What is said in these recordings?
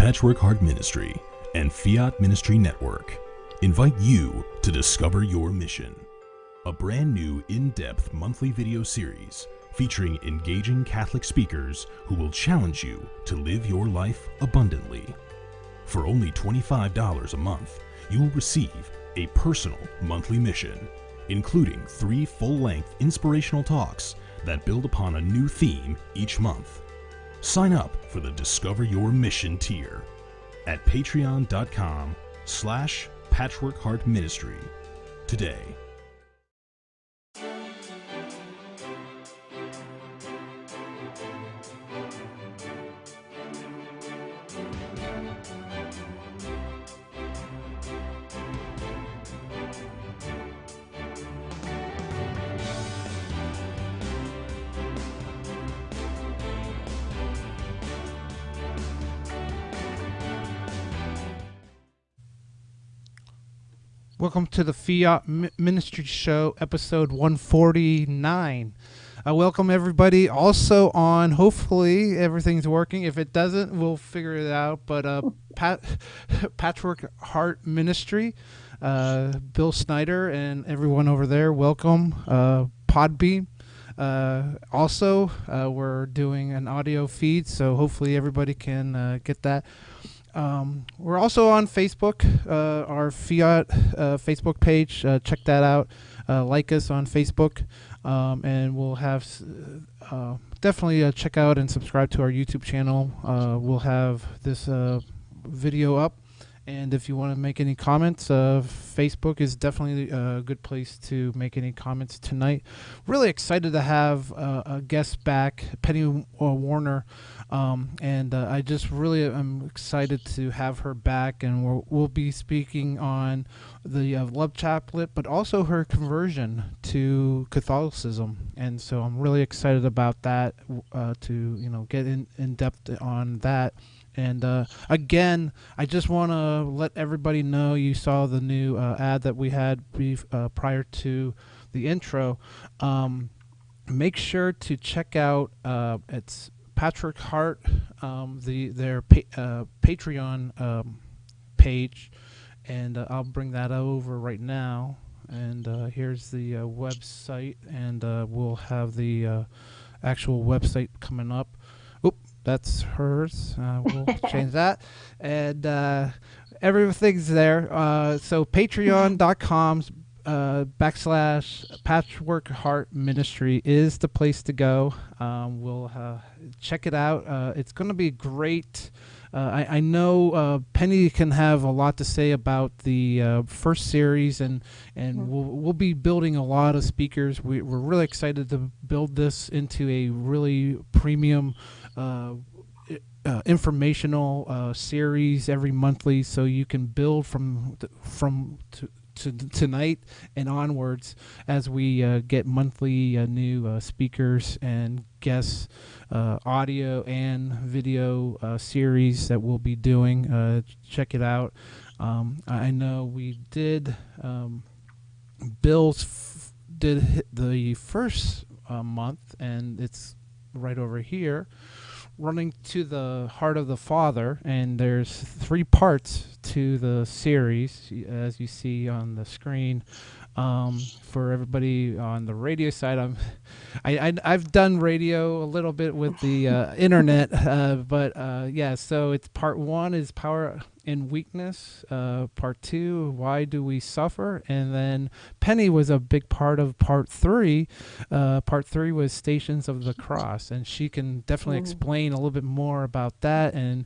Patchwork Heart Ministry and Fiat Ministry Network invite you to discover your mission. A brand new in-depth monthly video series featuring engaging Catholic speakers who will challenge you to live your life abundantly. For only $25 a month, you will receive a personal monthly mission, including 3 full-length inspirational talks that build upon a new theme each month. Sign up for the Discover Your Mission tier at patreon.com/patchworkheartministry today. Welcome to the Fiat Ministry Show, episode 149. Welcome everybody. Also on, hopefully everything's working. If it doesn't, we'll figure it out. But Patchwork Heart Ministry, Bill Snyder and everyone over there, welcome. Podbean. Also, we're doing an audio feed, so hopefully everybody can get that. We're also on Facebook, our Fiat Facebook page. Check that out. Like us on Facebook, and we'll have definitely check out and subscribe to our YouTube channel. We'll have this video up, and if you want to make any comments, Facebook is definitely a good place to make any comments tonight. Really excited to have a guest back, Penni Warner. And I just really am excited to have her back, and we'll be speaking on the love chaplet, but also her conversion to Catholicism. And so I'm really excited about that, to get in depth on that. And again, I just want to let everybody know you saw the new ad that we had prior to the intro. Make sure to check out it's Patchwork Heart, their Patreon page, and I'll bring that over right now. And here's the website, and we'll have the actual website coming up. Oop, that's hers. We'll change that, and everything's there. So patreon.com / Patchwork Heart Ministry is the place to go. We'll check it out. It's going to be great. I know Penni can have a lot to say about the first series, and we'll be building a lot of speakers. We're really excited to build this into a really premium informational series every monthly, so you can build from tonight and onwards as we get monthly new speakers and guests, audio and video series that we'll be doing. Check it out. I know we did, Bill's did hit the first month, and it's right over here, running to the heart of the Father, and there's 3 parts to the series, as you see on the screen. For everybody on the radio side, I've done radio a little bit with the internet, but yeah. So it's part 1 is power and weakness. Part 2, why do we suffer? And then Penni was a big part of part 3. Part 3 was Stations of the Cross, and she can definitely explain a little bit more about that, and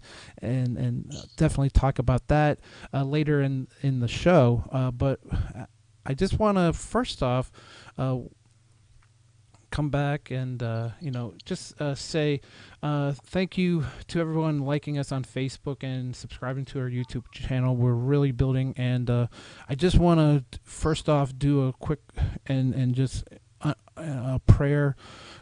definitely talk about that later in the show. But I just want to first off come back and just say thank you to everyone liking us on Facebook and subscribing to our YouTube channel. We're really building, and I just want to first off do a quick and just a prayer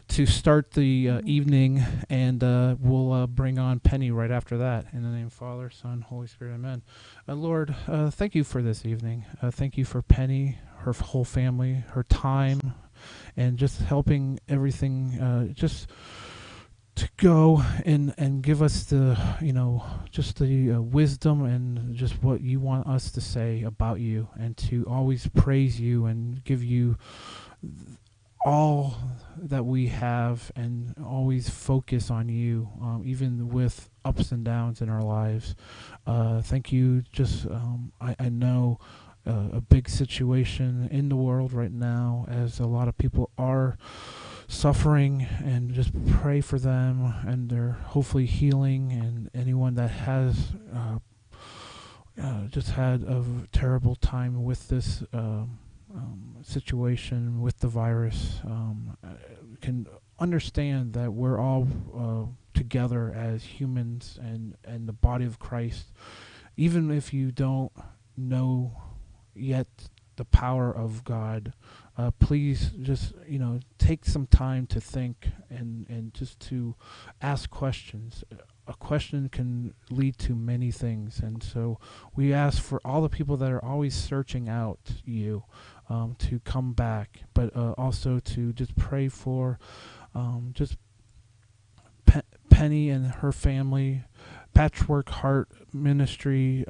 to start the evening, and we'll bring on Penni right after that. In the name of Father, Son, Holy Spirit, amen. Lord, thank you for this evening. Thank you for Penni, her whole family, her time, and just helping everything just to go and give us the, just the wisdom and just what you want us to say about you, and to always praise you and give you all that we have, and always focus on you, even with ups and downs in our lives. Thank you. Just I know a big situation in the world right now, as a lot of people are suffering, and just pray for them and their hopefully healing, and anyone that has just had a terrible time with this situation with the virus, can understand that we're all together as humans, and the body of Christ. Even if you don't know yet the power of God, please just take some time to think, and just to ask questions. A question can lead to many things, and so we ask for all the people that are always searching out you, to come back, but also to just pray for just Penny and her family, Patchwork Heart Ministry,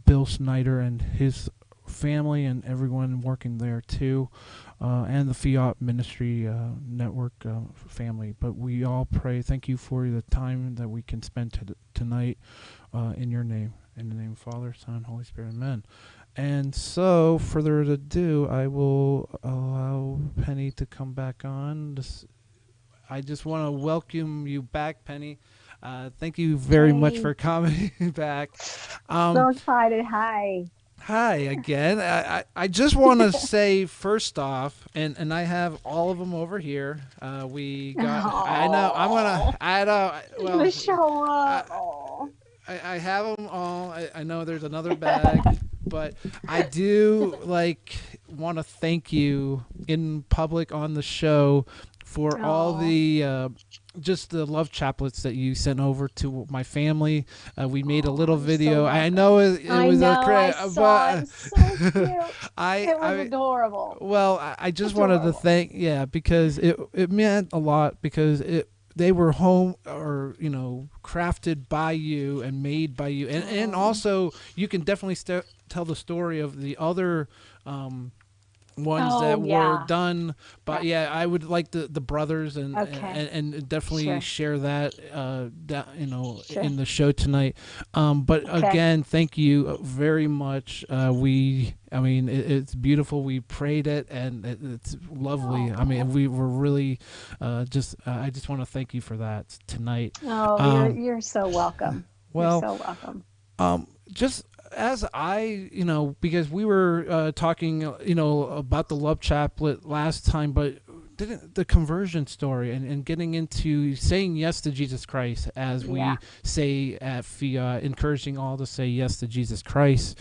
Bill Snyder and his family, and everyone working there too, and the Fiat Ministry Network family. But we all pray. Thank you for the time that we can spend tonight in your name. In the name of Father, Son, Holy Spirit, amen. And so, further ado, I will allow Penny to come back on. I just want to welcome you back, Penny. Thank you very much for coming back. So excited. Hi. Hi again. I just want to say first off, and I have all of them over here. We got. Aww. I know. I'm gonna. I know. Well, You show up. I have them all. I know there's another bag, but I do want to thank you in public on the show for all the just the love chaplets that you sent over to my family. We made a little video. So I know it was I saw it. It was so cute. It was adorable. Well, I just wanted to thank, because it meant a lot, because they were home, or crafted by you and made by you, and also you can definitely tell the story of the other ones that were done. But I would like the brothers and definitely share that in the show tonight. But again, thank you very much. It's beautiful. We prayed it, and it's lovely. We were really I just want to thank you for that tonight. You're so welcome. Well, you're so welcome. Just as I, because we were talking, about the love chaplet last time, but the conversion story, and getting into saying yes to Jesus Christ, as we say at Fiat, encouraging all to say yes to Jesus Christ.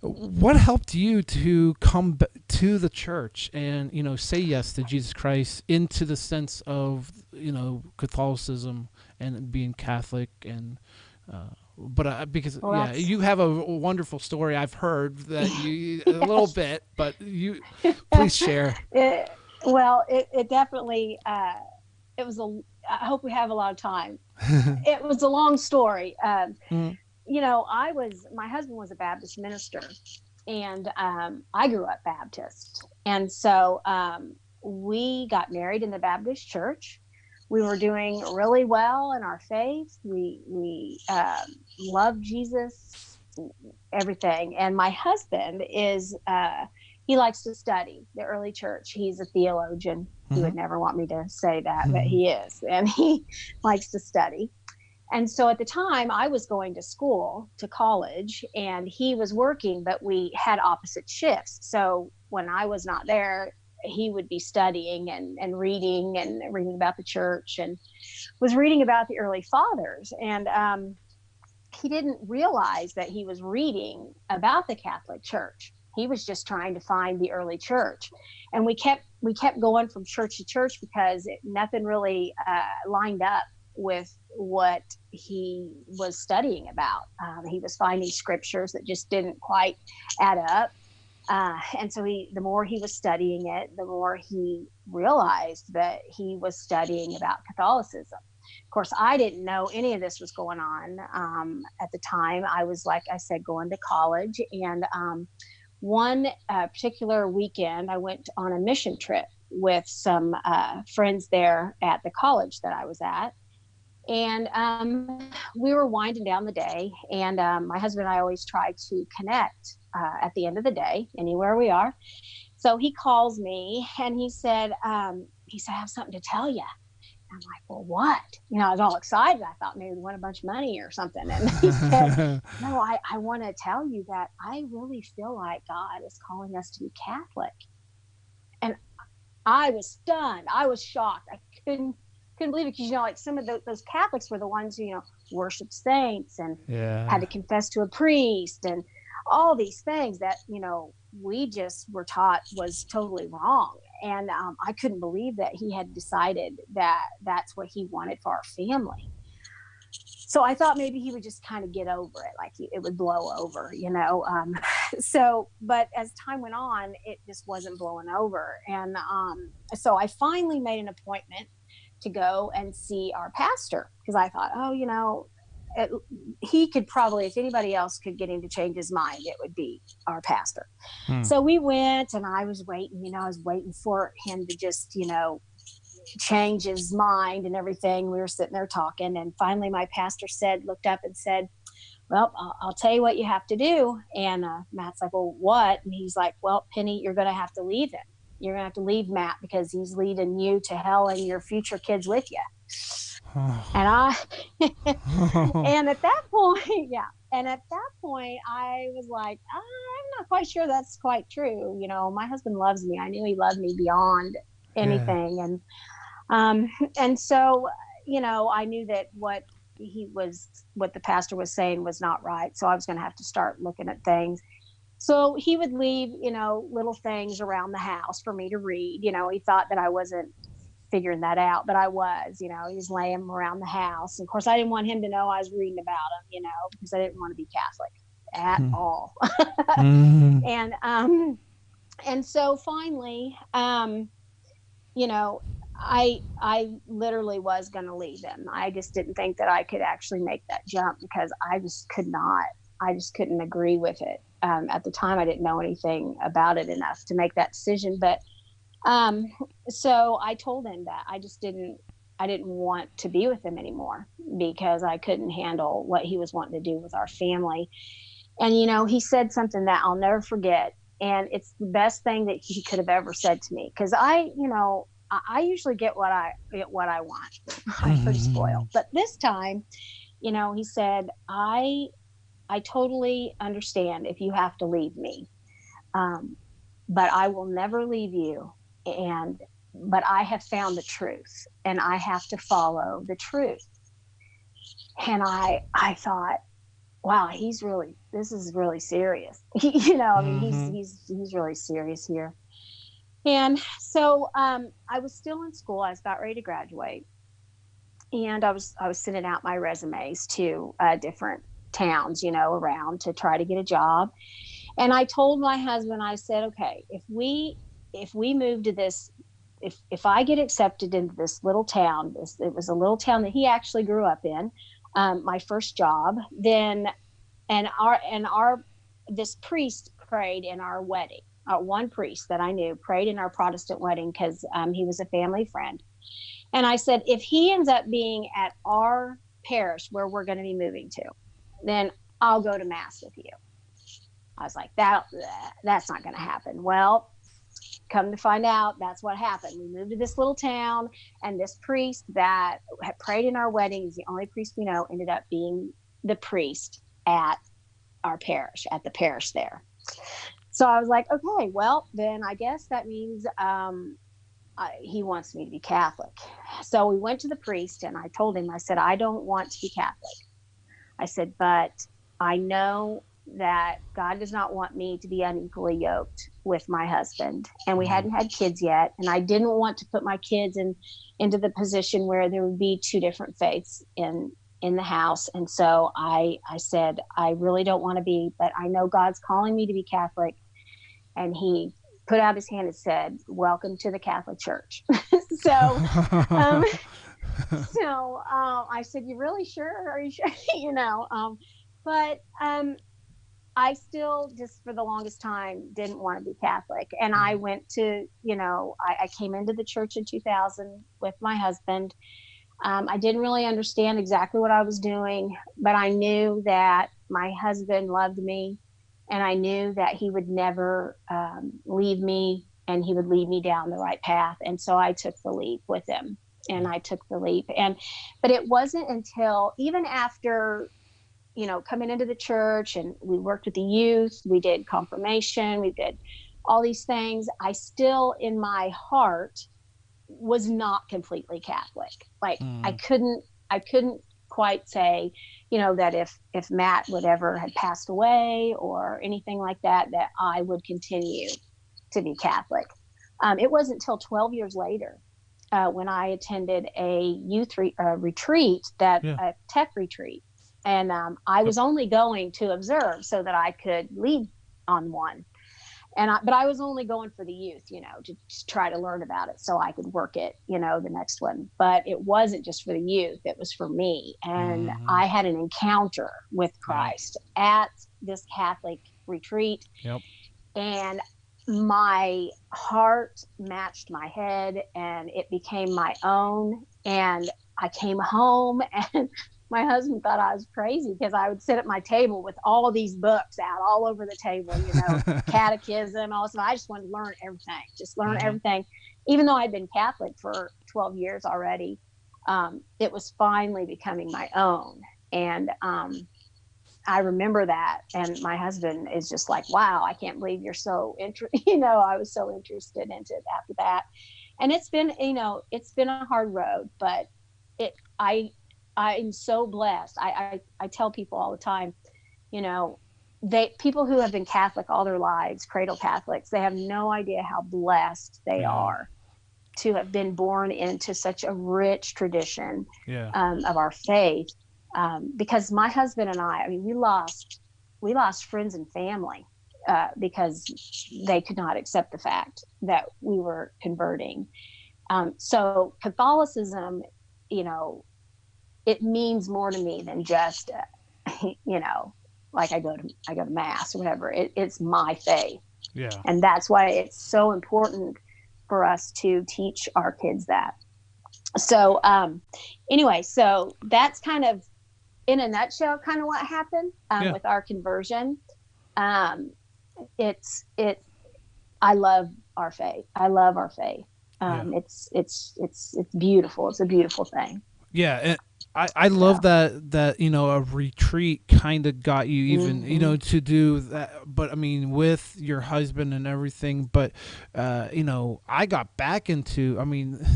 What helped you to come to the church and, say yes to Jesus Christ, into the sense of, Catholicism and being Catholic, and because you have a wonderful story. I've heard that you a little bit, but you please share. It definitely it was I hope we have a lot of time. It was a long story. My husband was a Baptist minister, and I grew up Baptist, and so we got married in the Baptist church. We were doing really well in our faith. We loved Jesus, everything. And my husband is, he likes to study the early church. He's a theologian. He would never want me to say that, but he is. And he likes to study. And so at the time, I was going to college, and he was working, but we had opposite shifts. So when I was not there, he would be studying and reading about the church, and was reading about the early fathers. And he didn't realize that he was reading about the Catholic Church. He was just trying to find the early church. And we kept going from church to church, because nothing really lined up with what he was studying about. He was finding scriptures that just didn't quite add up. And so the more he was studying it, the more he realized that he was studying about Catholicism. Of course, I didn't know any of this was going on at the time. I was, like I said, going to college. And one particular weekend, I went on a mission trip with some friends there at the college that I was at. And we were winding down the day. And my husband and I always try to connect at the end of the day, anywhere we are. So he calls me and he said, I have something to tell you. I'm like, well, what? I was all excited. I thought maybe we won a bunch of money or something. And he said, no, I want to tell you that I really feel like God is calling us to be Catholic. And I was stunned. I was shocked. I couldn't believe it, because like some of those Catholics were the ones who worshiped saints and had to confess to a priest and all these things that we just were taught was totally wrong. And I couldn't believe that he had decided that that's what he wanted for our family. So I thought maybe he would just kind of get over it, like it would blow over, but as time went on, it just wasn't blowing over. And so I finally made an appointment to go and see our pastor, because I thought, he could probably, if anybody else could get him to change his mind, it would be our pastor. So we went, and I was waiting, I was waiting for him to just, change his mind and everything. We were sitting there talking, and finally my pastor looked up and said, well, I'll tell you what you have to do. And Matt's like, well, what? And he's like, well, Penny, you're going to have to leave him. You're going to have to leave Matt, because he's leading you to hell and your future kids with you. And and at that point, I was like, I'm not quite sure that's quite true. My husband loves me. I knew he loved me beyond anything. And so, I knew that what the pastor was saying was not right. So I was going to have to start looking at things. So he would leave, little things around the house for me to read. He thought that I wasn't figuring that out, but I was. He was laying them around the house. And of course, I didn't want him to know I was reading about him, because I didn't want to be Catholic at all. And so finally, I literally was going to leave him. I just didn't think that I could actually make that jump, because I just couldn't agree with it. At the time, I didn't know anything about it enough to make that decision. But so I told him that I didn't want to be with him anymore, because I couldn't handle what he was wanting to do with our family. And, he said something that I'll never forget. And it's the best thing that he could have ever said to me, because I usually get what I want. I'm pretty spoiled. But this time, he said, I totally understand if you have to leave me, but I will never leave you. But I have found the truth, and I have to follow the truth. And I thought, wow, this is really serious. He's really serious here. And so I was still in school. I was about ready to graduate, and I was sending out my resumes to different towns, around, to try to get a job. And I told my husband, I said, okay, if we move to this, if I get accepted into this little town, it was a little town that he actually grew up in, my first job, then, this priest prayed in our wedding. One priest that I knew prayed in our Protestant wedding, because he was a family friend. And I said, if he ends up being at our parish where we're going to be moving to, then I'll go to Mass with you. I was like, that's not going to happen. Well, come to find out, that's what happened. We moved to this little town, and this priest that had prayed in our wedding, is the only priest we know, ended up being the priest at our parish, at the parish there. So I was like, okay, well, then I guess that means he wants me to be Catholic. So we went to the priest, and I told him, I said, I don't want to be Catholic. I said, but I know that God does not want me to be unequally yoked with my husband. And we hadn't had kids yet. And I didn't want to put my kids into the position where there would be two different faiths in the house. And so I said, I really don't want to be, but I know God's calling me to be Catholic. and he put out his hand and said, "Welcome to the Catholic Church." so, um, I said, "You really sure? Are you sure?" But I still just for the longest time didn't want to be Catholic. And I went to, I came into the church in 2000 with my husband. I didn't really understand exactly what I was doing, but I knew that my husband loved me, and I knew that he would never leave me, and he would lead me down the right path. And so I took the leap with him, and I took the leap. But it wasn't until even after, coming into the church, and we worked with the youth, we did confirmation, we did all these things, I still in my heart was not completely Catholic. Like I couldn't quite say, that if Matt would ever had passed away or anything like that, that I would continue to be Catholic. It wasn't until 12 years later when I attended a youth retreat, a tech retreat. And I was only going to observe so that I could lead on one. But I was only going for the youth, to try to learn about it so I could work it, the next one. But it wasn't just for the youth, it was for me. And I had an encounter with Christ at this Catholic retreat. Yep. And my heart matched my head, and it became my own. And I came home, and my husband thought I was crazy because I would sit at my table with all of these books out all over the table, catechism, all this. I just wanted to learn everything, Even though I'd been Catholic for 12 years already, it was finally becoming my own. And I remember that. And my husband is just like, "Wow, I can't believe you're so interested." I was so interested into it after that. And it's been a hard road, but I'm so blessed. I tell people all the time, people who have been Catholic all their lives, cradle Catholics, they have no idea how blessed they are to have been born into such a rich tradition of our faith. Because my husband and I mean, we lost friends and family because they could not accept the fact that we were converting. So Catholicism, it means more to me than just, like I go to mass or whatever. It's my faith. Yeah. And that's why it's so important for us to teach our kids that. So, anyway, so that's kind of, in a nutshell, kind of what happened with our conversion. I love our faith. It's beautiful. It's a beautiful thing. Yeah, and I love that a retreat kind of got you even to do that. But I mean, with your husband and everything. But I got back into. I mean,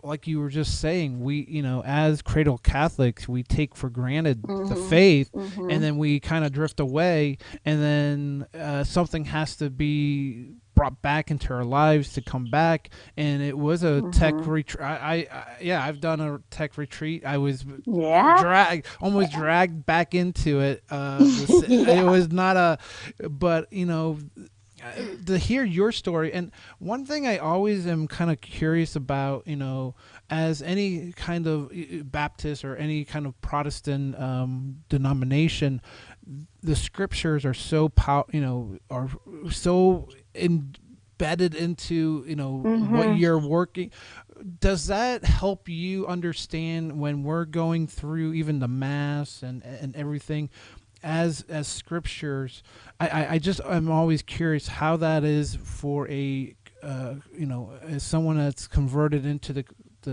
like you were just saying, we as cradle Catholics, we take for granted the faith, and then we kind of drift away, and then something has to be brought back into our lives to come back. And it was a tech retreat. I've done a tech retreat. I was almost dragged back into it. It was not but to hear your story. And one thing I always am kind of curious about, as any kind of Baptist or any kind of Protestant denomination, the scriptures are so are so embedded into what you're working. Does that help you understand when we're going through even the mass and everything as scriptures? I'm always curious how that is for a as someone that's converted into the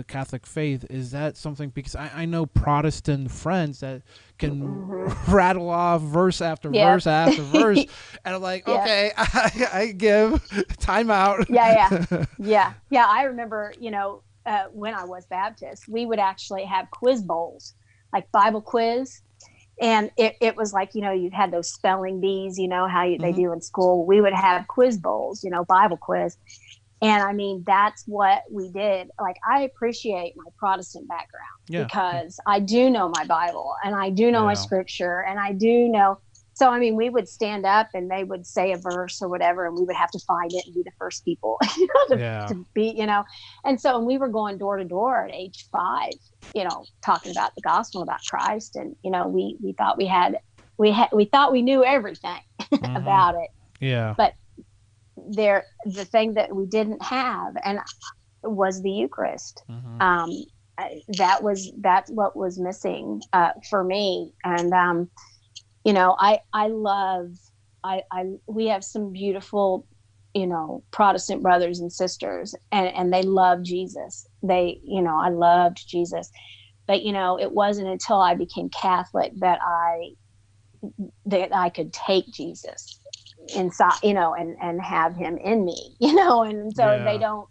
Catholic faith. Is that something, because I know Protestant friends that can rattle off verse after verse after verse, and I'm like, okay, I give time out. Yeah. I remember, when I was Baptist, we would actually have quiz bowls, like Bible quiz. And it was like, you had those spelling bees, how they do in school. We would have quiz bowls, Bible quiz. And I mean, that's what we did. Like, I appreciate my Protestant background because I do know my Bible, and I do know my scripture, and I do know, So, I mean, we would stand up and they would say a verse or whatever, and we would have to find it and be the first people to be, And so we were going door to door at age 5, talking about the gospel, about Christ. And, we thought we thought we knew everything about it. Yeah. But the thing that we didn't have and was the Eucharist. That's what was missing for me. And, we have some beautiful, Protestant brothers and sisters, and they love Jesus. I loved Jesus, but, it wasn't until I became Catholic that I could take Jesus inside, and have him in me, and so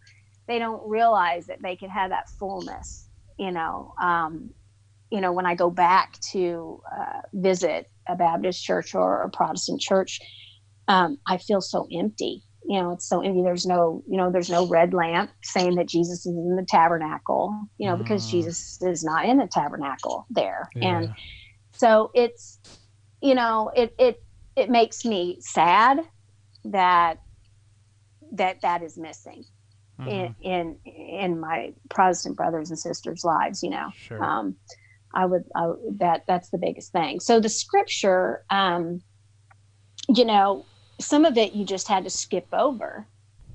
they don't realize that they can have that fullness, when I go back to visit a Baptist church or a Protestant church, I feel so empty. It's so empty. There's no red lamp saying that Jesus is in the tabernacle, because Jesus is not in the tabernacle there. Yeah. And so it's, it makes me sad that is missing in my Protestant brothers and sisters' lives, Sure. That's the biggest thing. So the scripture, some of it you just had to skip over.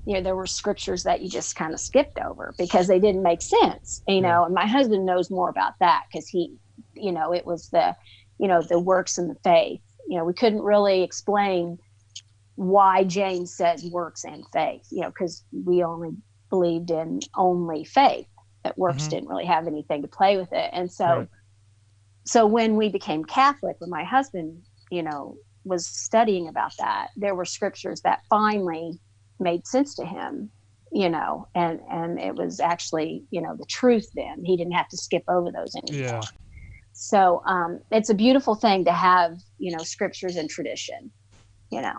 There were scriptures that you just kind of skipped over because they didn't make sense, and my husband knows more about that because he, it was the works and the faith. We couldn't really explain why James says works and faith, because we only believed in only faith, that works didn't really have anything to play with it. And so, Right. So when we became Catholic, when my husband, was studying about that, there were scriptures that finally made sense to him, and it was actually, the truth then. He didn't have to skip over those anymore. Yeah. So it's a beautiful thing to have, scriptures and tradition, Yeah.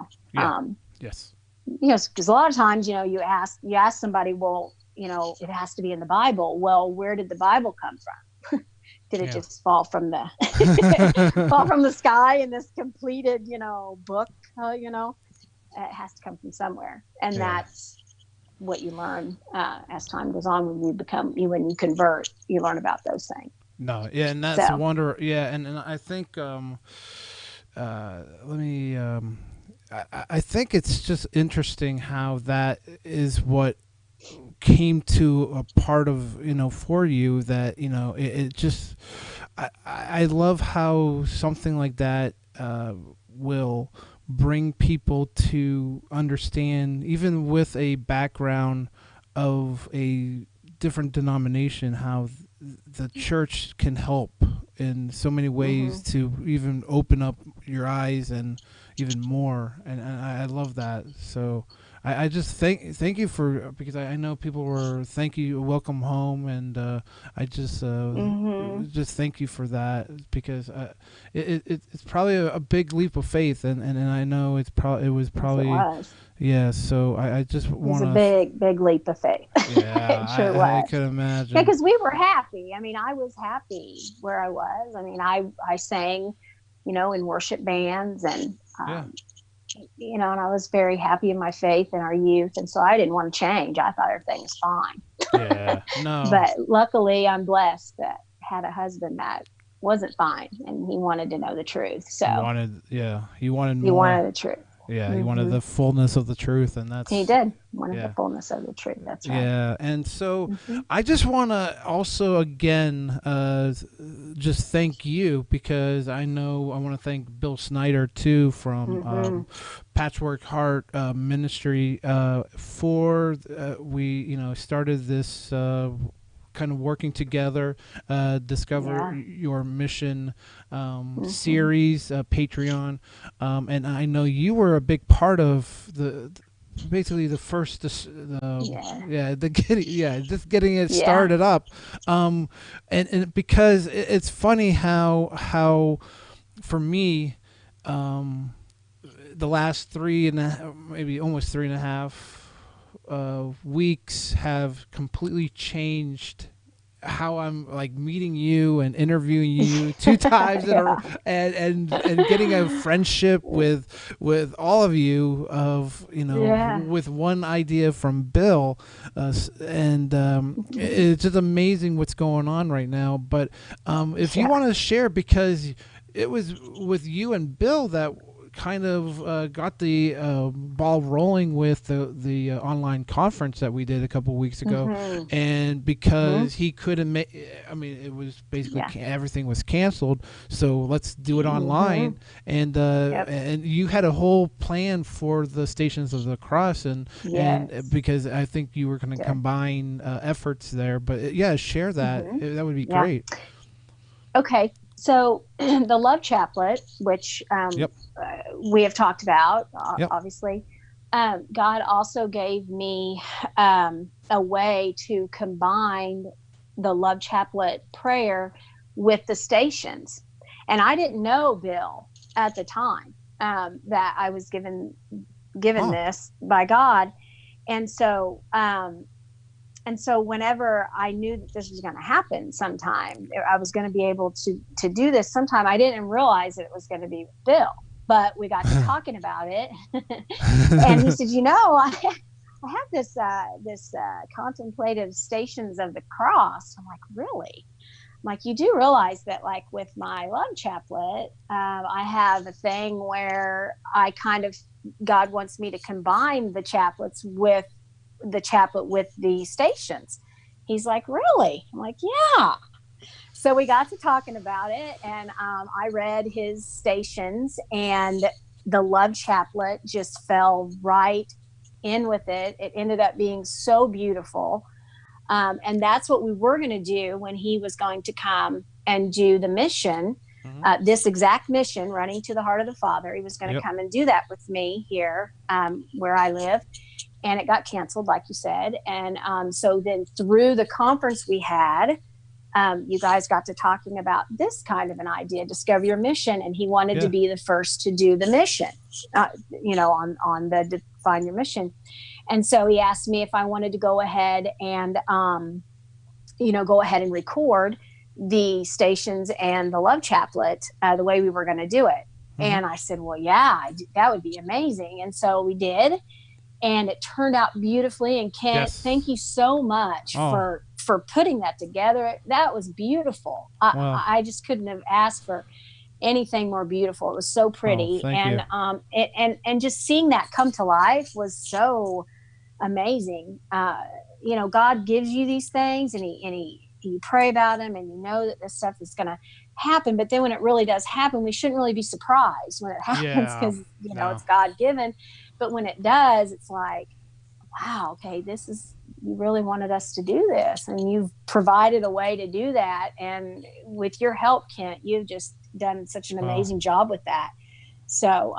Yes. because a lot of times, you ask somebody, well, it has to be in the Bible. Well, where did the Bible come from? Did it just fall from the sky in this completed, book? It has to come from somewhere, and that's what you learn as time goes on. When you convert, you learn about those things. No, yeah, and that's a wonder. Yeah, and I think I think it's just interesting how that is what came to a part of, for you, that, it just, I love how something like that will bring people to understand, even with a background of a different denomination, how the church can help in so many ways to even open up your eyes and even more. And I love that. So I just thank you for, because I know people were thank you, welcome home, and I just just thank you for that, because it's probably a big leap of faith, and I know it was probably yeah. So I just want to. It was a big leap of faith. Yeah, it sure was. I could imagine. Because we were happy. I mean, I was happy where I was. I mean, I sang, in worship bands, and and I was very happy in my faith in our youth, and so I didn't want to change. I thought everything was fine. Yeah, no. But luckily, I'm blessed that I had a husband that wasn't fine, and he wanted to know the truth. So he wanted more. He wanted the truth. Yeah, he wanted the fullness of the truth, and that's... He did. Wanted the fullness of the truth. That's right. Yeah, and so I just want to also, again, just thank you, because I want to thank Bill Snyder, too, from Patchwork Heart Ministry, for we, started this kind of working together, Discover Your Mission series, Patreon, and I know you were a big part of basically the first, just getting it started up, and because it's funny how for me, the last 3.5, maybe almost 3.5 weeks have completely changed how I'm like meeting you and interviewing you 2 times and getting a friendship with all of you of with one idea from Bill, and it's just amazing what's going on right now. But if you want to share, because it was with you and Bill that kind of got the ball rolling with the online conference that we did a couple weeks ago, and because he couldn't make, I mean, it was basically everything was canceled, so let's do it online, and and you had a whole plan for the Stations of the Cross, and because I think you were going to combine efforts there, but share that. That would be great. Okay. So the Love Chaplet, which we have talked about, obviously, God also gave me a way to combine the Love Chaplet prayer with the stations. And I didn't know, Bill, at the time that I was given this by God. And so whenever I knew that this was going to happen sometime, I was going to be able to do this sometime. I didn't realize that it was going to be with Bill, but we got to talking about it. And he said, I have this contemplative Stations of the Cross. I'm like, really? I'm like, you do realize that, like, with my Love Chaplet, I have a thing where God wants me to combine the chaplets with the chaplet with the stations. He's like, really? I'm like, yeah. So we got to talking about it, and I read his stations, and the Love Chaplet just fell right in with it. It ended up being so beautiful. And that's what we were going to do when he was going to come and do the mission, this exact mission, Running to the Heart of the Father. He was going to come and do that with me here where I live. And it got canceled, like you said. And so then through the conference we had, you guys got to talking about this kind of an idea, Discover Your Mission. And he wanted to be the first to do the mission, on the Define Your Mission. And so he asked me if I wanted to go ahead and, record the stations and the Love Chaplet the way we were going to do it. And I said, well, that would be amazing. And so we did. And it turned out beautifully. And Kent, thank you so much for putting that together. That was beautiful. I just couldn't have asked for anything more beautiful. It was so pretty. And just seeing that come to life was so amazing. God gives you these things, and you pray about them, and you know that this stuff is going to happen. But then when it really does happen, we shouldn't really be surprised when it happens, because it's God given. But when it does, it's like, wow, okay, you really wanted us to do this, and you've provided a way to do that. And with your help, Kent, you've just done such an amazing job with that. So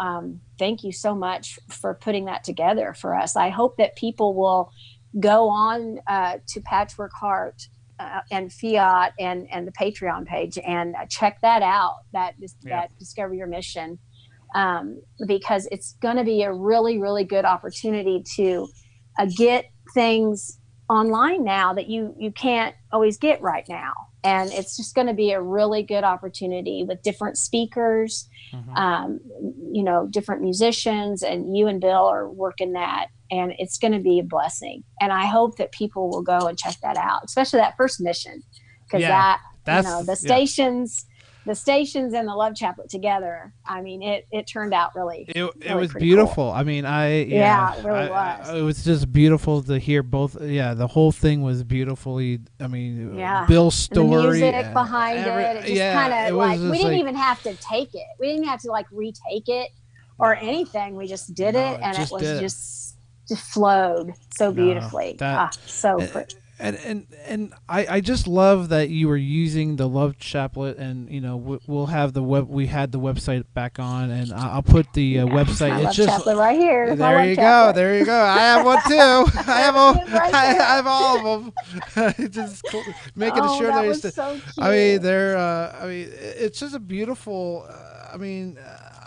thank you so much for putting that together for us. I hope that people will go on to Patchwork Heart and Fiat and the Patreon page and check that out, that Discover Your Mission. Because it's going to be a really, really good opportunity to get things online now that you can't always get right now. And it's just going to be a really good opportunity with different speakers, different musicians, and you and Bill are working that, and it's going to be a blessing. And I hope that people will go and check that out, especially that first mission, because the stations and the Love Chaplet together, I mean, it turned out really was beautiful. Cool. I mean, it really was. It was just beautiful to hear both. Yeah, the whole thing was beautifully, I mean, Bill's story. The music behind it. It just kind of like, we didn't even have to take it. We didn't have to like retake it or anything. We just did it, and it was just flowed so beautifully. So pretty. And I just love that you were using the Love Chaplet, and we'll have we had the website back on, and I'll put the website. It's just Chaplet right here. There you go. There you go. I have one too. I have all of them. Just making sure that they're. Was so cute. I mean, they're. I mean, it's just a beautiful. I mean,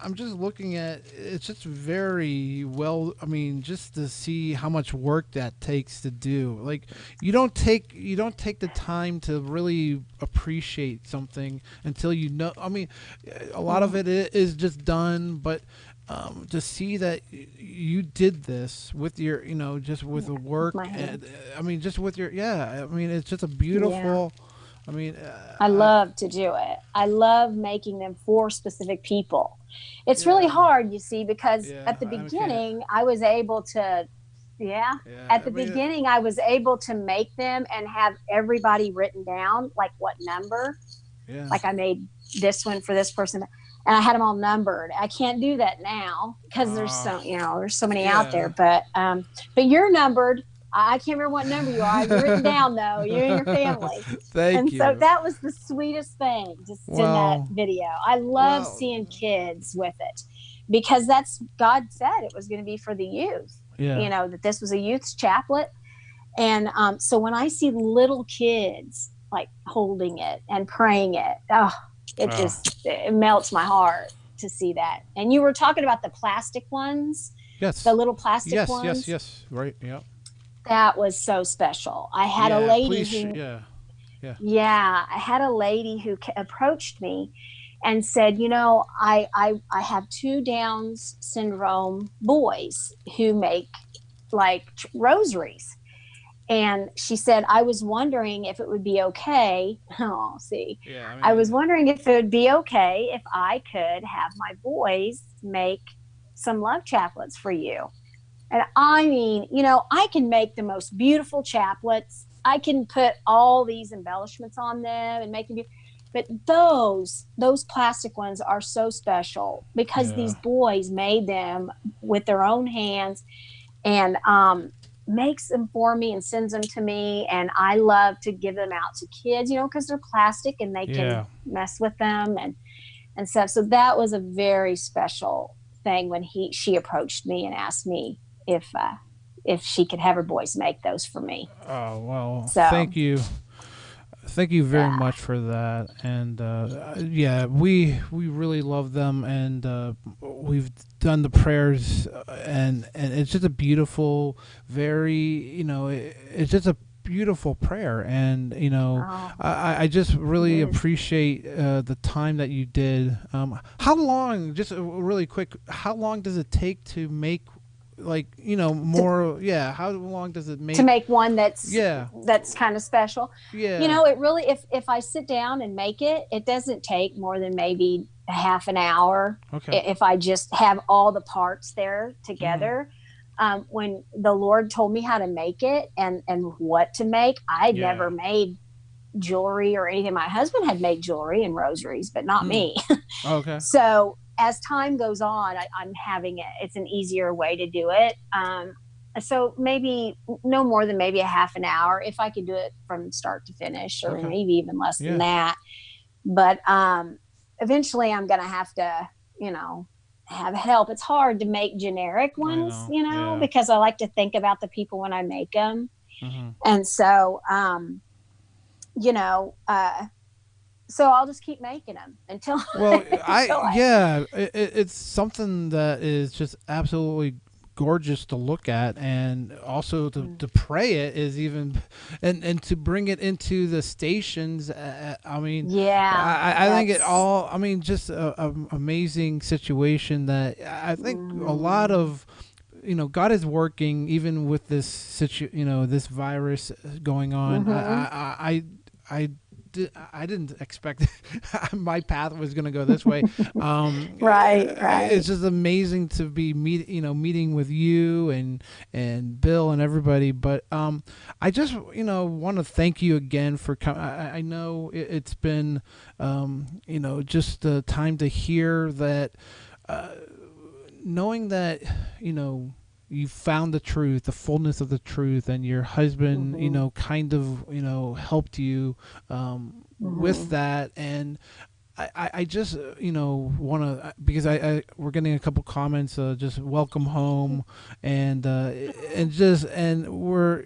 I'm just looking at it's just very well. I mean, just to see how much work that takes to do. Like you don't take the time to really appreciate something until you know. I mean, a lot of it is just done, but to see that you did this with your, just with the work, and I mean, just with your, I mean, it's just a beautiful. Yeah. I mean, I love to do it. I love making them for specific people. It's really hard, you see, because at the beginning I was able to, I was able to make them and have everybody written down, like what number. Yeah. Like I made this one for this person, and I had them all numbered. I can't do that now because there's so many out there. But you're numbered. I can't remember what number you are. You're written down, though. You and your family. Thank you. And so that was the sweetest thing just in that video. I love seeing kids with it because that's God said it was going to be for the youth. Yeah. That this was a youth's chaplet. And so when I see little kids like holding it and praying it, it melts my heart to see that. And you were talking about the plastic ones. Yes. The little plastic ones. Yes. Right. Yeah. That was so special. I had a lady I had a lady who approached me and said, I have 2 Downs syndrome boys who make like rosaries. And she said, I was wondering if it would be okay. Oh, see, I was wondering if it would be okay if I could have my boys make some love chaplets for you. And I mean, I can make the most beautiful chaplets. I can put all these embellishments on them and make them beautiful. But those plastic ones are so special because these boys made them with their own hands and makes them for me and sends them to me. And I love to give them out to kids, because they're plastic and they can mess with them and stuff. So that was a very special thing when she approached me and asked me if she could have her boys make those for me. Oh, well, thank you. Thank you very much for that. And we really love them, and we've done the prayers, and it's just a beautiful, very, it's just a beautiful prayer. And I just really appreciate the time that you did. How long, just really quick, how long does it take to make more? How long does it make to make one that's kind of special? It really, if I sit down and make it, it doesn't take more than maybe a half an hour. If I just have all the parts there together. When the Lord told me how to make it and what to make, I'd never made jewelry or anything. My husband had made jewelry and rosaries, but not me. Okay. So as time goes on, I'm having it. It's an easier way to do it. So maybe no more than maybe a half an hour if I could do it from start to finish, or maybe even less than that. But eventually I'm going to have to, have help. It's hard to make generic ones, because I like to think about the people when I make them. And so, so I'll just keep making them until. Well, it's something that is just absolutely gorgeous to look at, and also to pray it is even, and to bring it into the stations. I mean, I think it all. I mean, just a amazing situation that I think a lot of. God is working even with this this virus going on. I didn't expect my path was going to go this way. Right. It's just amazing to be meeting with you and Bill and everybody. But I just want to thank you again for coming. I know it's been just the time to hear that, knowing that you found the truth, the fullness of the truth, and your husband, kind of, helped you with that. And I just want to, because we're getting a couple comments, just welcome home, and we're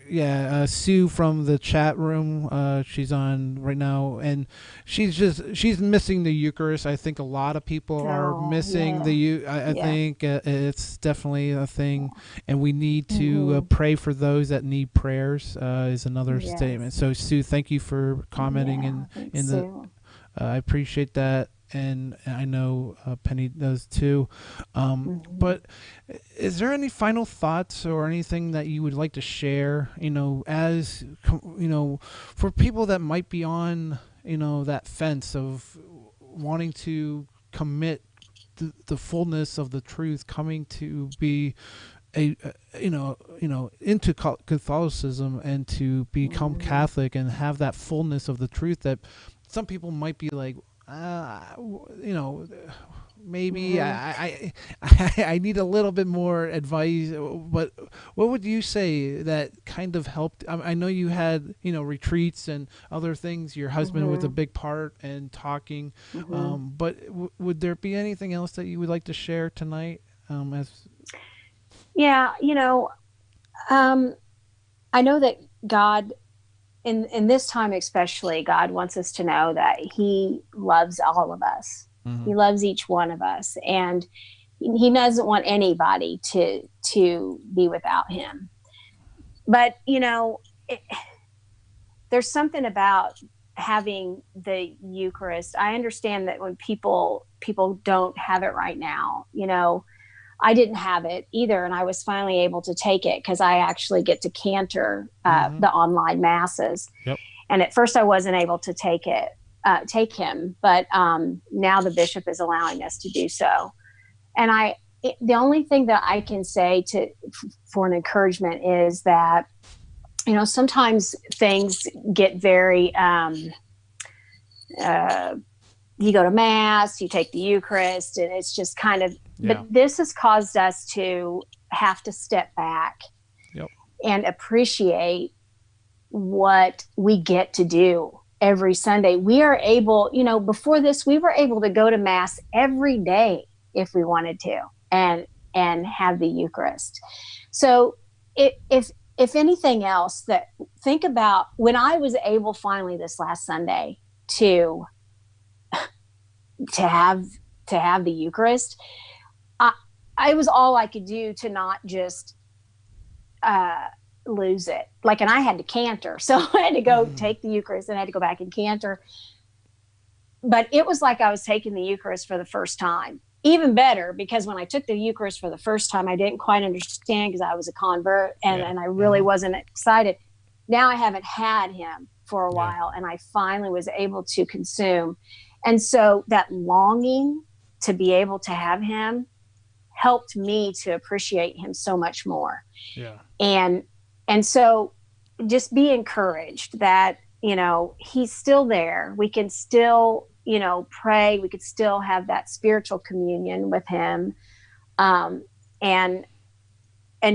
Sue from the chat room, she's on right now, and she's missing the Eucharist. I think a lot of people are missing I think it's definitely a thing, and we need to pray for those that need prayers, is another statement. So Sue, thank you for commenting in the. I appreciate that, and I know Penny does too. But is there any final thoughts or anything that you would like to share? As for people that might be on that fence of wanting to commit the fullness of the truth, coming to be into Catholicism and to become Catholic and have that fullness of the truth, that some people might be like, maybe I need a little bit more advice. But what would you say that kind of helped? I know you had retreats and other things. Your husband was a big part in talking. But would there be anything else that you would like to share tonight? I know that God, in this time especially, God wants us to know that He loves all of us. He loves each one of us, and He doesn't want anybody to be without Him. But there's something about having the Eucharist. I understand that when people don't have it right now, I didn't have it either, and I was finally able to take it because I actually get to cantor the online masses. Yep. And at first I wasn't able to take him, but now the bishop is allowing us to do so. And the only thing that I can say for an encouragement is that, sometimes things get very, you go to Mass, you take the Eucharist, and it's just kind of, but this has caused us to have to step back and appreciate what we get to do every Sunday. We are able, before this, we were able to go to Mass every day if we wanted to, and have the Eucharist. So if anything else, that think about when I was able finally this last Sunday to have the Eucharist, I was all I could do to not just lose it. And I had to cantor, so I had to go take the Eucharist, and I had to go back and cantor. But it was like I was taking the Eucharist for the first time. Even better, because when I took the Eucharist for the first time, I didn't quite understand because I was a convert, and I really wasn't excited. Now I haven't had Him for a while, and I finally was able to consume. And so that longing to be able to have Him helped me to appreciate Him so much more. Yeah. And so just be encouraged that, He's still there. We can still, pray. We could still have that spiritual communion with Him. And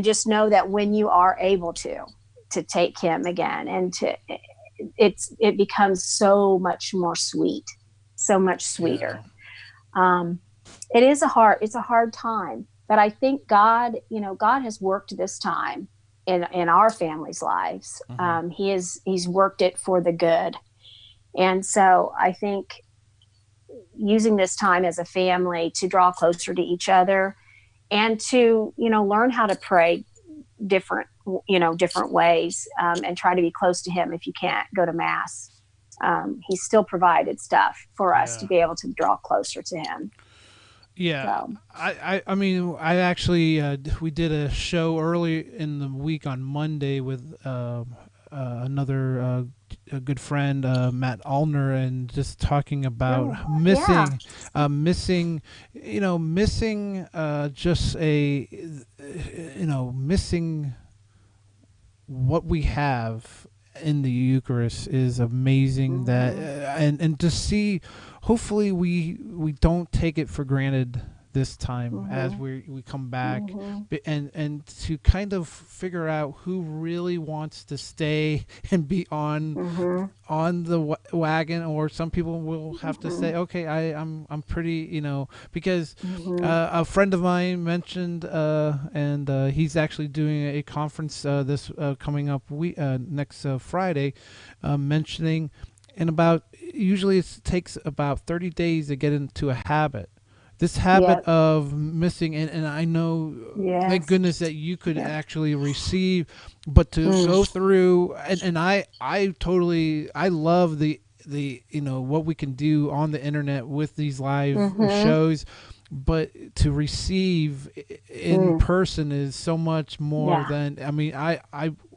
just know that when you are able to take Him again, and it becomes so much more sweet, so much sweeter. It's a hard time, but I think God has worked this time in our family's lives. He's worked it for the good. And so I think using this time as a family to draw closer to each other, and to, learn how to pray different ways, and try to be close to Him if you can't go to Mass. He's still provided stuff for us to be able to draw closer to Him. Yeah. So. I mean, I actually, we did a show early in the week on Monday with another a good friend, Matt Allner, and just talking about missing just missing what we have in the Eucharist is amazing. That and to see, hopefully we don't take it for granted this time as we come back, Mm-hmm. and to kind of figure out who really wants to stay and be on Mm-hmm. the wagon, or some people will have to Mm-hmm. say, okay, I'm pretty, because Mm-hmm. a friend of mine mentioned, and he's actually doing a conference this coming up next Friday, mentioning, and about usually it takes about 30 days to get into a habit. This habit Yep. of missing, and I know, thank Yes. goodness that you could Yep. actually receive, but to Mm. go through, and I totally, I love the what we can do on the internet with these live Mm-hmm. shows, but to receive in Mm. person is so much more Yeah. than, I mean,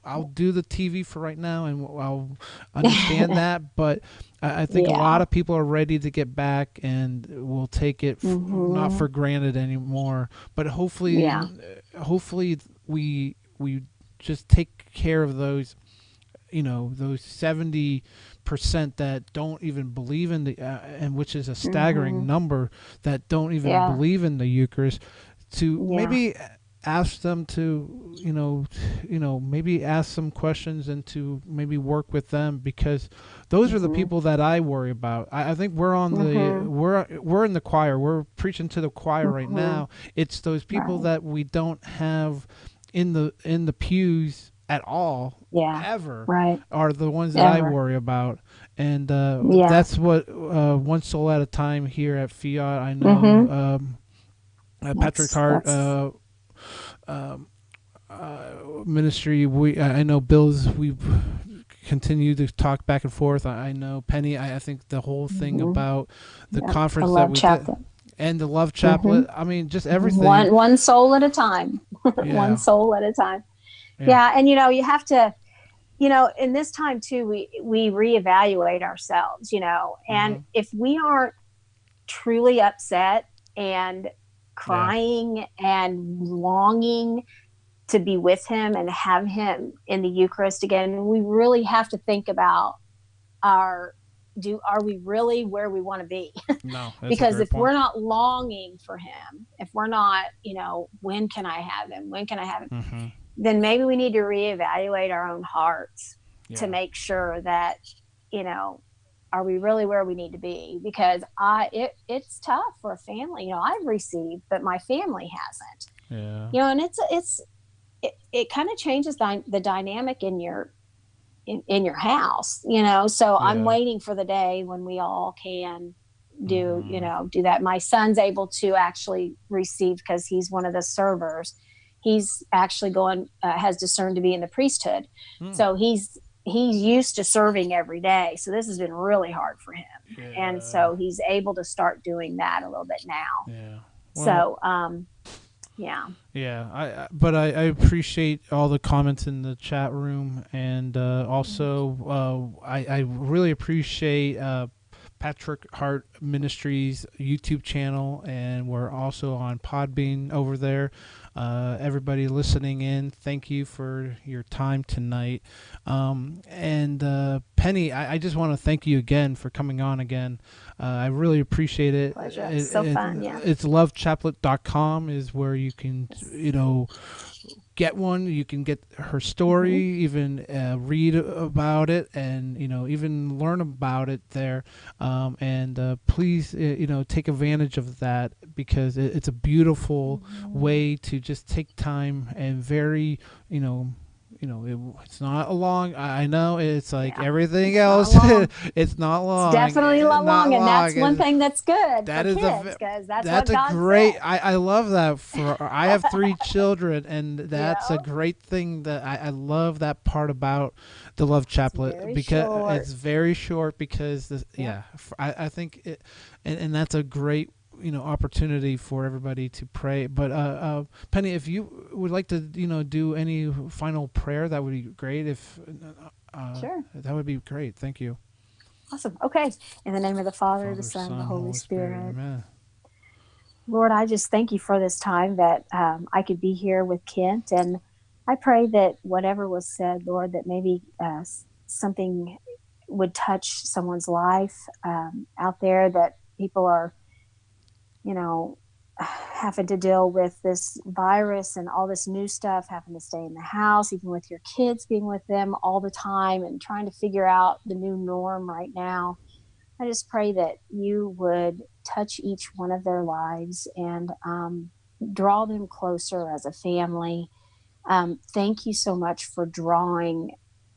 I'll do the TV for right now, and I'll understand that, but I think a lot Yeah. of people are ready to get back, and will take it not Mm-hmm. for granted anymore. But Yeah. hopefully we just take care of those, those 70% that don't even believe in the, and which is a staggering Mm-hmm. number, that don't even Yeah. believe in the Eucharist, to Yeah. maybe ask them to, maybe ask some questions, and to maybe work with them, because those are the Mm-hmm. people that I worry about. I think we're on the Mm-hmm. we're in the choir. We're preaching to the choir right Mm-hmm. now. It's those people Right. that we don't have in the pews at all, Yeah. ever, Right. are the ones that I Ever. worry about. And Yeah. that's what, one soul at a time here at Fiat. I know, Mm-hmm. Patrick That's Hart, that's um, ministry. I know Bill's. We've continued to talk back and forth. I know Penny. I think the whole thing mm-hmm. about the Yep. A conference that love we did, chaplain. and the love Mm-hmm. chaplet. I mean, just everything. One soul at a time. One Yeah, soul at a time. yeah. Yeah, and you have to, in this time too, we reevaluate ourselves, and Mm-hmm. if we aren't truly upset and Yeah. crying and longing to be with him and have him in the Eucharist again, we really have to think about our are we really where we want to be? No, that's a Because great if we're point. not longing for him, if we're not, when can I have him? When can I have him? Mm-hmm. Then maybe we need to reevaluate our own hearts to Yeah. make sure that, you know, are we really where we need to be? Because it's tough for a family. I've received, but my family hasn't. Yeah. And it kind of changes the dynamic in your house. So I'm Yeah. waiting for the day when we all can do Mm-hmm. do that. My son's able to actually receive because he's one of the servers. He's actually has discerned to be in the priesthood, Mm. so he's used to serving every day. So this has been really hard for him, and Yeah. so he's able to start doing that a little bit now. Yeah. Well, So yeah. yeah. But I appreciate all the comments in the chat room, and also I really appreciate Patrick Hart Ministries YouTube channel, and we're also on Podbean over there. Everybody listening in, thank you for your time tonight. And Penny, I just want to thank you again for coming on again. I really appreciate it. Pleasure. So fun. Yeah. It's lovechaplet.com is where you can, get one. You can get her story, Mm-hmm. even read about it, and even learn about it there. And please, take advantage of that, because it's a beautiful way to just take time, and very, it's not a long. I know it's like Yeah. everything It's not else. long. It's not long. It's definitely Not long, and that's long. one thing that's good That for is kids, because that's what a God great. said. I love that. For I have 3 children, and that's a Yeah. great thing. That I love that part about the Love Chaplet, Very because short. it's very short. Because Yeah. I think it, and that's a great opportunity for everybody to pray. But Penny, if you would like to do any final prayer, that would be great. If Sure. that would be great. Thank you. Awesome. Okay. In the name of the Father, the Father, Son, and the Son, Holy Holy Spirit. Spirit. Amen. Lord, I just thank you for this time that I could be here with Kent. And I pray that whatever was said, Lord, that maybe something would touch someone's life out there, that people are, you know, having to deal with this virus and all this new stuff, having to stay in the house, even with your kids, being with them all the time and trying to figure out the new norm right now. I just pray that you would touch each one of their lives and draw them closer as a family. Thank you so much for drawing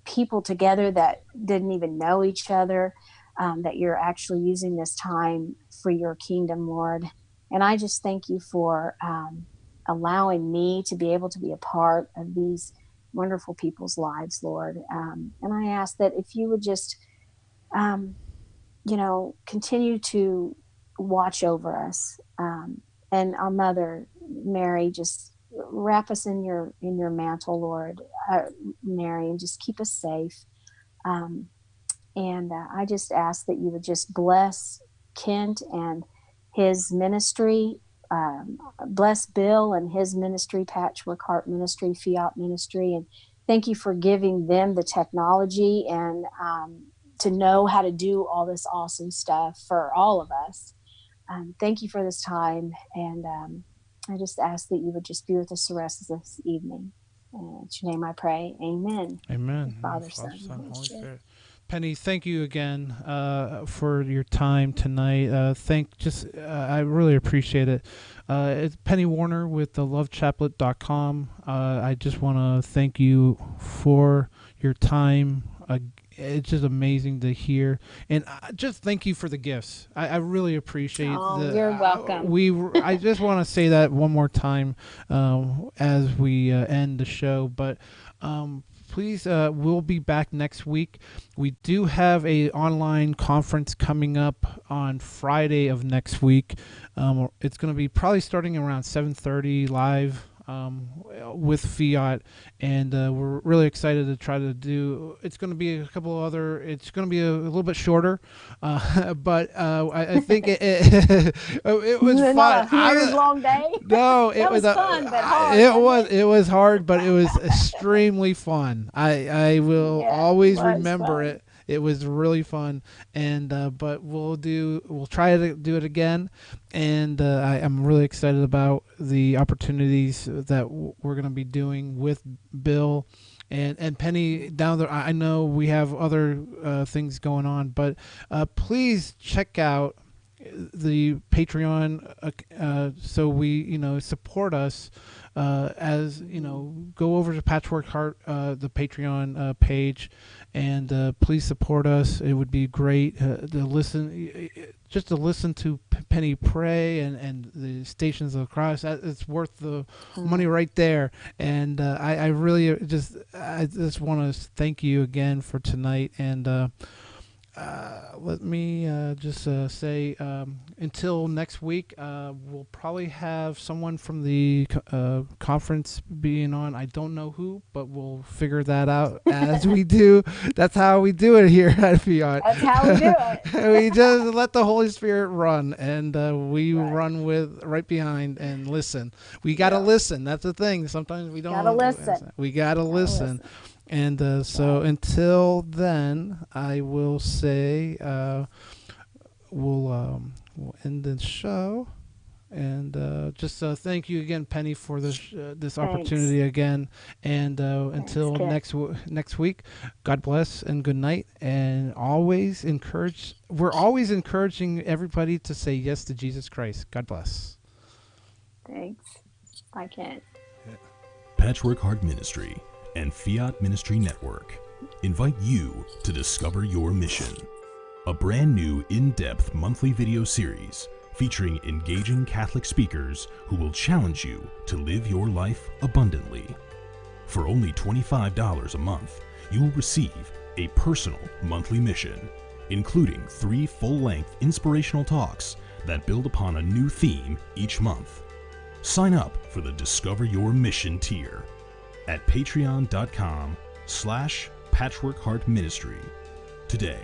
people together that didn't even know each other, that you're actually using this time for your kingdom, Lord. And I just thank you for allowing me to be able to be a part of these wonderful people's lives, Lord. And I ask that if you would just, continue to watch over us, and our mother, Mary, just wrap us in your mantle, Lord, Mary, and just keep us safe. And I just ask that you would just bless Kent and his ministry, bless Bill and his ministry, Patchwork Heart Ministry, Fiat Ministry, and thank you for giving them the technology and to know how to do all this awesome stuff for all of us. Thank you for this time, and I just ask that you would just be with us the rest of this evening. In your name I pray. Amen. Amen. Father, Son, Holy Spirit. Penny, thank you again for your time tonight. I really appreciate it. It's Penny Warner with the lovechaplet.com. I just want to thank you for your time. It's just amazing to hear, and just thank you for the gifts. I really appreciate. You're welcome. I just want to say that one more time as we end the show, but. Please, we'll be back next week. We do have a online conference coming up on Friday of next week. It's going to be probably starting around 7:30 live with Fiat, and we're really excited to try to do. It's going to be a couple of other. It's going to be a little bit shorter, but I think it was fun. Not a huge long day. No, it was fun, but hard. It was hard, but it was extremely fun. I will always remember it. It was really fun, and but we'll try to do it again, and I'm really excited about the opportunities that we're going to be doing with Bill and Penny down there. I know we have other things going on, but please check out the Patreon so we support us. As go over to Patchwork Heart, the Patreon page, and please support us. It would be great to listen to Penny pray and the Stations of the Cross. It's worth the money right there. And I really just want to thank you again for tonight. And let me just say until next week, we'll probably have someone from the conference being on. I don't know who, but we'll figure that out as we do. That's how we do it here at Fiat. That's how we do it. We just let the Holy Spirit run, and we run right behind and listen. We got to listen. That's the thing. Sometimes we don't. Gotta listen. We got to listen. And so until then, I will say we'll end the show, and just thank you again, Penny, for this opportunity again. And until next week, God bless and good night. And we're always encouraging everybody to say yes to Jesus Christ. God bless. Thanks. I can't. Patchwork Heart Ministry and Fiat Ministry Network invite you to discover your mission, a brand new in-depth monthly video series featuring engaging Catholic speakers who will challenge you to live your life abundantly. For only $25 a month, you will receive a personal monthly mission, including 3 full-length inspirational talks that build upon a new theme each month. Sign up for the Discover Your Mission tier at patreon.com/patchworkheartministry today.